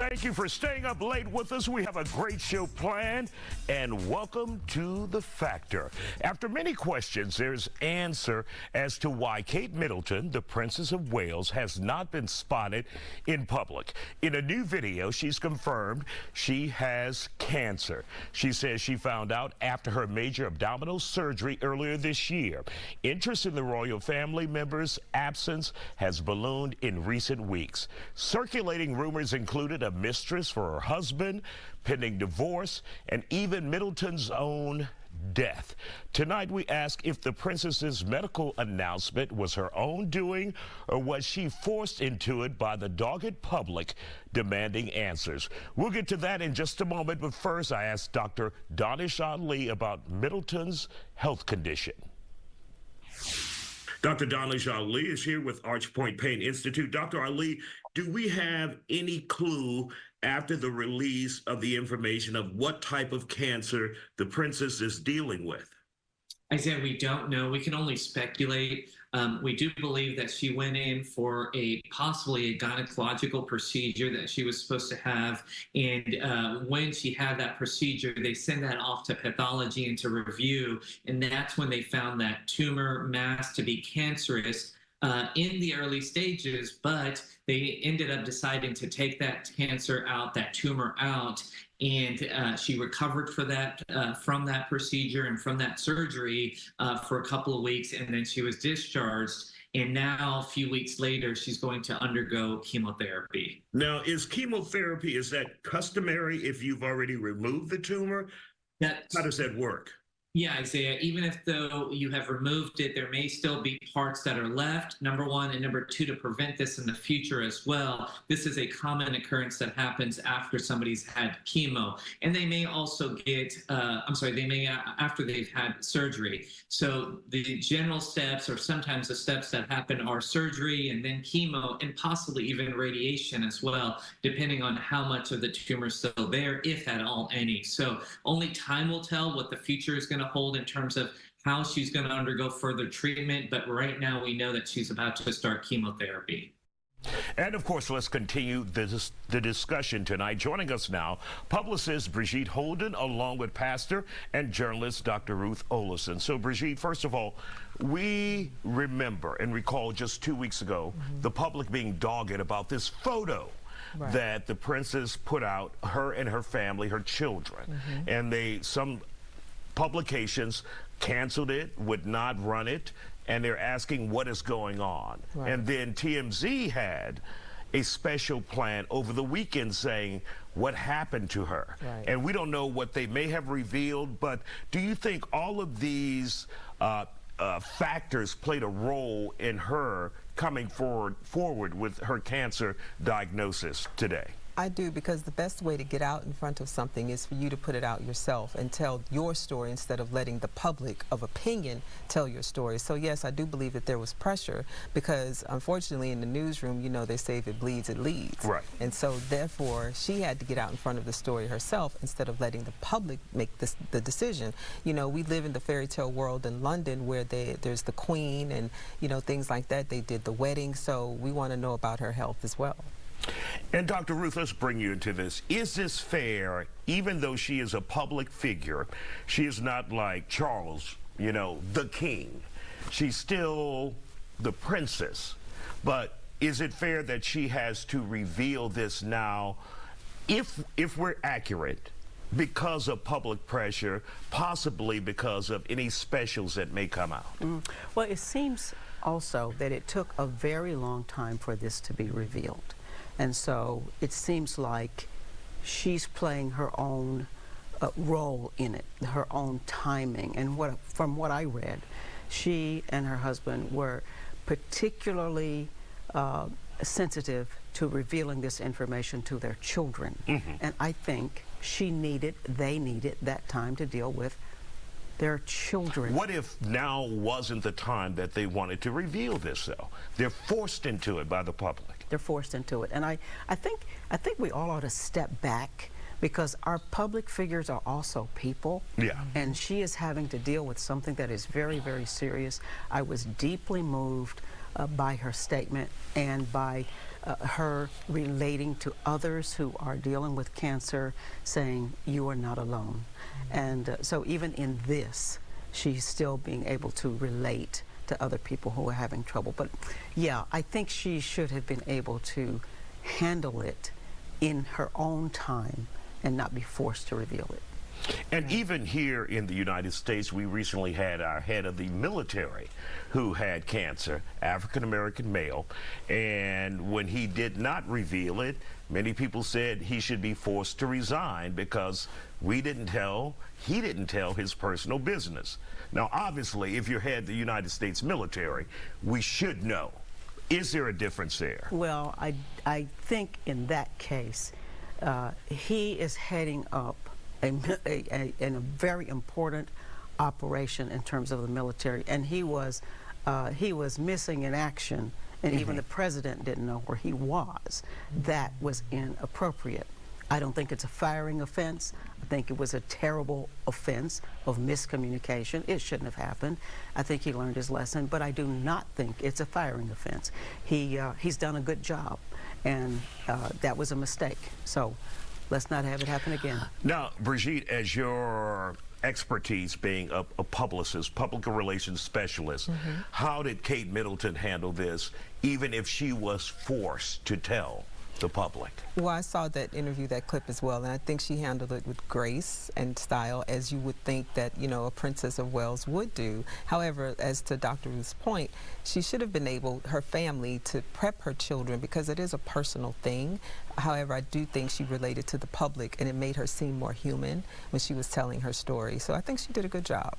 Thank you for staying up late with us. We have a great show planned, and welcome to The Factor. After many questions, there's answer as to why Kate Middleton, the Princess of Wales, has not been spotted in public. In a new video, she's confirmed she has cancer. She says she found out after her major abdominal surgery earlier this year. Interest in the royal family members' absence has ballooned in recent weeks. Circulating rumors included a mistress for her husband, pending divorce, and even Middleton's own death. Tonight we ask if the princess's medical announcement was her own doing, or was she forced into it by the dogged public demanding answers. We'll get to that in just a moment, but first I asked Dr. Danish Ali about Middleton's health condition. Dr. Danish Ali is here with Archpoint Pain Institute. Dr. Ali, do we have any clue after the release of the information of what type of cancer the princess is dealing with? Isaiah, we don't know. We can only speculate. We do believe that she went in for possibly a gynecological procedure that she was supposed to have. And when she had that procedure, they send that off to pathology and to review. And that's when they found that tumor mass to be cancerous in the early stages, but they ended up deciding to take that cancer out, that tumor out, and she recovered from that procedure and from that surgery for a couple of weeks, and then she was discharged. And now, a few weeks later, she's going to undergo chemotherapy. Now, is chemotherapy, is that customary if you've already removed the tumor? How does that work? Yeah, Isaiah, even if though you have removed it, there may still be parts that are left, number one, and number two, to prevent this in the future as well. This is a common occurrence that happens after somebody's had chemo. And they may also get, after they've had surgery. So the general steps, or sometimes the steps that happen, are surgery and then chemo and possibly even radiation as well, depending on how much of the tumor is still there, if at all any. So only time will tell what the future is going to hold in terms of how she's going to undergo further treatment, but right now we know that she's about to start chemotherapy. And of course, let's continue the discussion tonight. Joining us now, publicist Brigitte Holden, along with pastor and journalist Dr. Ruth Olison. So Brigitte, first of all, we remember and recall just 2 weeks ago, the public being dogged about this photo that the princess put out, her and her family, her children. And some publications canceled it, would not run it, and they're asking what is going on. And then TMZ had a special plan over the weekend saying what happened to her. And we don't know what they may have revealed, but do you think all of these factors played a role in her coming forward with her cancer diagnosis today? I do, because the best way to get out in front of something is for you to put it out yourself and tell your story instead of letting the public of opinion tell your story. So yes, I do believe that there was pressure, because unfortunately in the newsroom, you know, they say if it bleeds, it leads. And so therefore she had to get out in front of the story herself instead of letting the public make the decision. You know, we live in the fairy tale world in London where there's the Queen and, you know, things like that. They did the wedding, so we want to know about her health as well. And Dr. Ruth, let's bring you into this. Is this fair, even though she is a public figure? She is not like Charles, you know, the king. She's still the princess. But is it fair that she has to reveal this now, if we're accurate, because of public pressure, possibly because of any specials that may come out? Well, it seems also that it took a very long time for this to be revealed. And so it seems like she's playing her own role in it, her own timing. And from what I read, she and her husband were particularly sensitive to revealing this information to their children. And I think they needed that time to deal with their children. What if now wasn't the time that they wanted to reveal this, though? They're forced into it by the public. They're forced into it. And I think we all ought to step back, because our public figures are also people. And she is having to deal with something that is very, very serious. I was deeply moved by her statement and by her relating to others who are dealing with cancer, saying, you are not alone. And so even in this, she's still being able to relate to other people who are having trouble. But yeah, I think she should have been able to handle it in her own time and not be forced to reveal it. And even here in the United States, we recently had our head of the military who had cancer, African-American male, and when he did not reveal it, many people said he should be forced to resign because he didn't tell his personal business. Now, obviously, if you're head of the United States military, we should know. Is there a difference there? Well, I think in that case, he is heading up a very important operation in terms of the military, and he was missing in action, and even the president didn't know where he was. That was inappropriate. I don't think it's a firing offense. I think it was a terrible offense of miscommunication. It shouldn't have happened. I think he learned his lesson, but I do not think it's a firing offense. He's done a good job, and that was a mistake. So let's not have it happen again. Now, Brigitte, as your expertise being a publicist, public relations specialist, how did Kate Middleton handle this, even if she was forced to tell the public? Well, I saw that interview, that clip as well, and I think she handled it with grace and style, as you would think that, you know, a Princess of Wales would do. However, as to Dr. Ruth's point, she should have been able, her family, to prep her children, because it is a personal thing. However, I do think she related to the public, and it made her seem more human when she was telling her story. So I think she did a good job.